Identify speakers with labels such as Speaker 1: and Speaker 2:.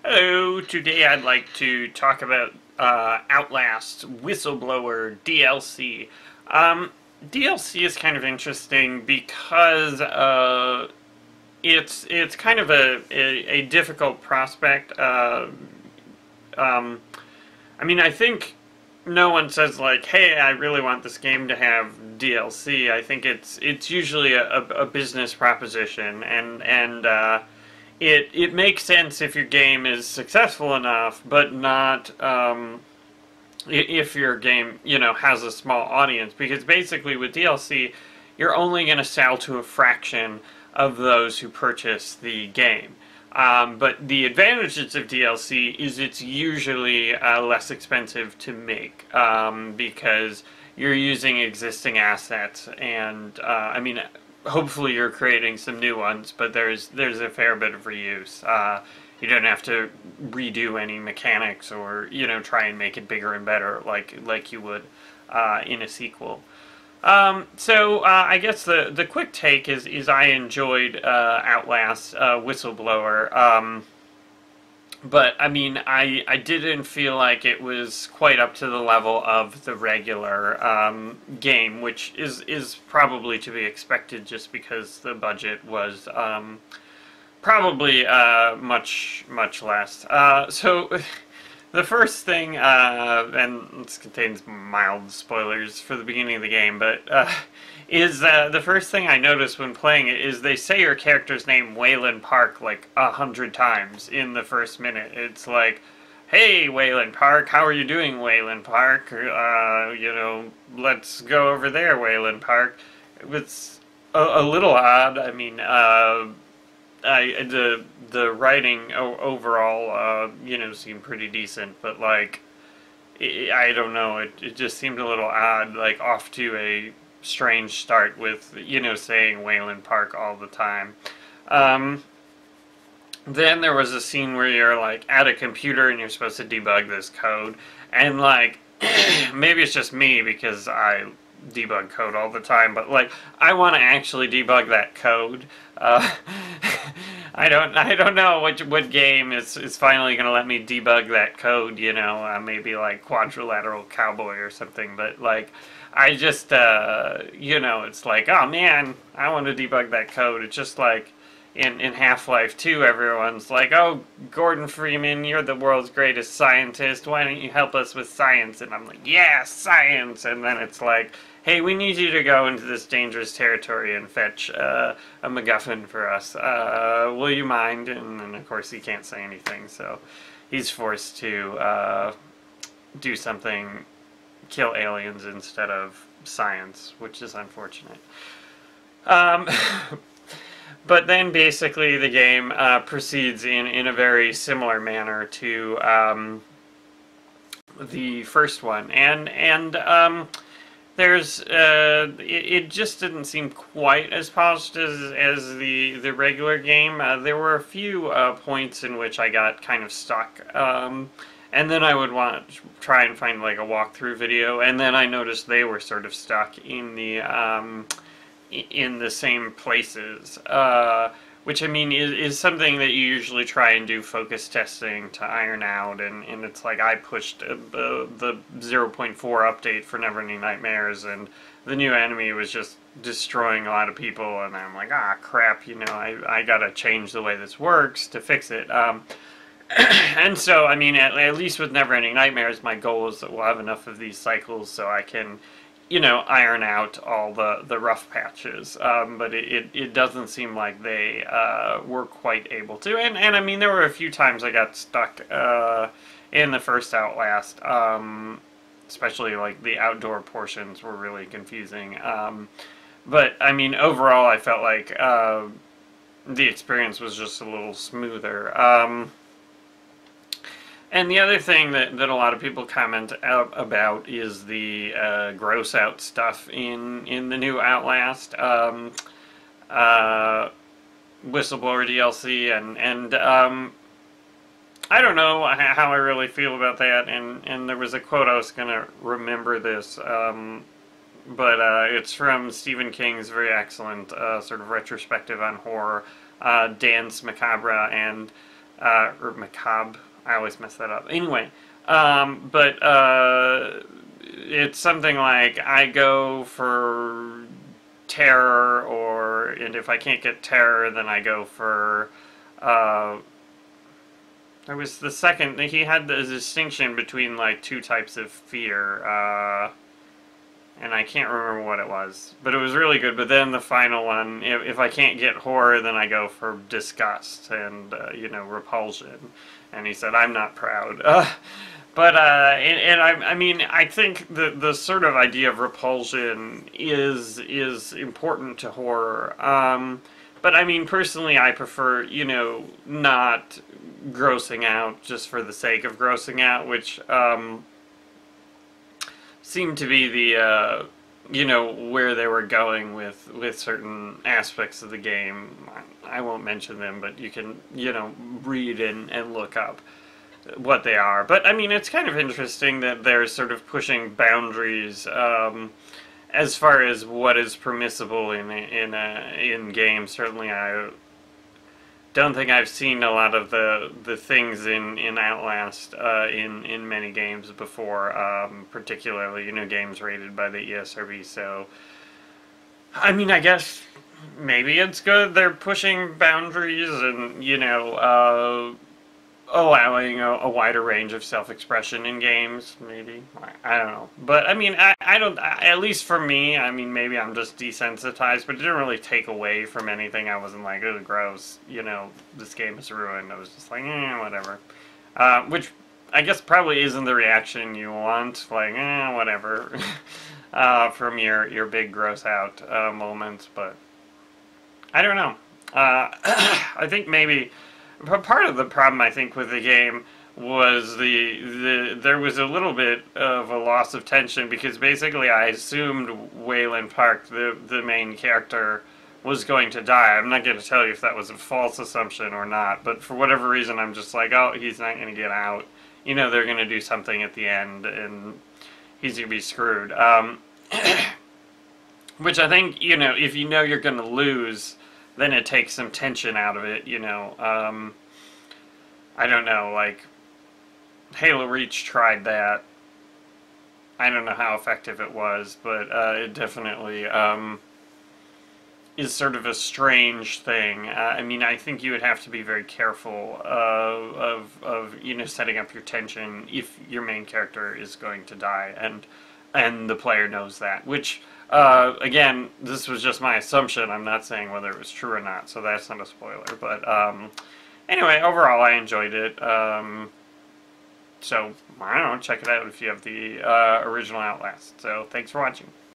Speaker 1: Hello, today I'd like to talk about Outlast Whistleblower DLC. DLC is kind of interesting because it's kind of a difficult prospect. I mean, I think no one says like, "Hey, I really want this game to have DLC." I think it's usually a business proposition, and it makes sense if your game is successful enough, but not if your game has a small audience. Because basically with DLC, you're only going to sell to a fraction of those who purchase the game. But the advantages of DLC is it's usually less expensive to make because you're using existing assets, and I mean, hopefully you're creating some new ones, but there's a fair bit of reuse. You don't have to redo any mechanics or try and make it bigger and better like you would in a sequel. So I guess the quick take is I enjoyed Outlast Whistleblower, but I mean I didn't feel like it was quite up to the level of the regular game, which is probably to be expected just because the budget was probably much less. So. The first thing, and this contains mild spoilers for the beginning of the game, but is the first thing I noticed when playing it is they say your character's name Wayland Park like 100 times in the first minute. It's like, "Hey, Wayland Park, how are you doing, Wayland Park? Let's go over there, Wayland Park." It's a little odd. I mean, the writing overall, seemed pretty decent, but like, I don't know, it just seemed a little odd, like off to a strange start with, saying Wayland Park all the time. Then there was a scene where you're like at a computer and you're supposed to debug this code, and like, maybe it's just me because I debug code all the time, but like I want to actually debug that code. I don't know what game is finally gonna let me debug that code. Maybe like Quadrilateral Cowboy or something. But like, I just it's like, oh man, I want to debug that code. It's just like in Half-Life 2, everyone's like, "Oh, Gordon Freeman, you're the world's greatest scientist. Why don't you help us with science?" And I'm like, "Yeah, science." And then it's like, "Hey, we need you to go into this dangerous territory and fetch a MacGuffin for us. Will you mind?" And then, of course, he can't say anything, so he's forced to do something, kill aliens instead of science, which is unfortunate. But then basically the game proceeds in a very similar manner to the first one, and there's it just didn't seem quite as polished as the regular game. There were a few points in which I got kind of stuck, and then I would want to try and find like a walkthrough video, and then I noticed they were sort of stuck in the same places, which I mean is something that you usually try and do focus testing to iron out, and it's like I pushed the 0.4 update for Neverending Nightmares, and the new enemy was just destroying a lot of people, and I'm like, ah, crap, I gotta change the way this works to fix it. And so, I mean, at least with Neverending Nightmares, my goal is that we'll have enough of these cycles so I can iron out all the rough patches, but it doesn't seem like they were quite able to, and I mean, there were a few times I got stuck in the first Outlast, especially like the outdoor portions were really confusing, but I mean, overall I felt like the experience was just a little smoother. And the other thing that a lot of people comment about is the gross out stuff in the new Outlast Whistleblower DLC, and I don't know how I really feel about that, and there was a quote, I was going to remember this, but it's from Stephen King's very excellent sort of retrospective on horror, Danse Macabre, and or macabre. I always mess that up. Anyway, but it's something like I go for terror, or and if I can't get terror, then I go for. There was the second. He had the distinction between like two types of fear, and I can't remember what it was, but it was really good. But then the final one, if I can't get horror, then I go for disgust and repulsion. And he said, "I'm not proud." I mean, I think the sort of idea of repulsion is important to horror. But I mean, personally, I prefer, not grossing out just for the sake of grossing out, which seemed to be the, where they were going with certain aspects of the game. I won't mention them, but you can, read and look up what they are. But I mean, it's kind of interesting that they're sort of pushing boundaries as far as what is permissible in games. Certainly, I don't think I've seen a lot of the things in Outlast in many games before, particularly games rated by the ESRB. So, I mean, I guess maybe it's good they're pushing boundaries and allowing a wider range of self-expression in games, maybe. I don't know. But, I mean, I don't, at least for me, I mean, maybe I'm just desensitized, but it didn't really take away from anything. I wasn't like, oh, gross, this game is ruined. I was just like, whatever. Which, I guess, probably isn't the reaction you want, like, whatever, from your big gross-out moments, but I don't know. I think maybe part of the problem, I think, with the game was there was a little bit of a loss of tension, because basically I assumed Wayland Park, the main character, was going to die. I'm not going to tell you if that was a false assumption or not, but for whatever reason I'm just like, oh, he's not going to get out. They're going to do something at the end and he's going to be screwed. Which I think, if you're going to lose, then it takes some tension out of it, I don't know, like, Halo Reach tried that. I don't know how effective it was, but it definitely is sort of a strange thing. I mean, I think you would have to be very careful of setting up your tension if your main character is going to die, and the player knows that, which... again, this was just my assumption. I'm not saying whether it was true or not, so that's not a spoiler. But anyway, overall, I enjoyed it. So, I don't know, check it out if you have the original Outlast. So, thanks for watching.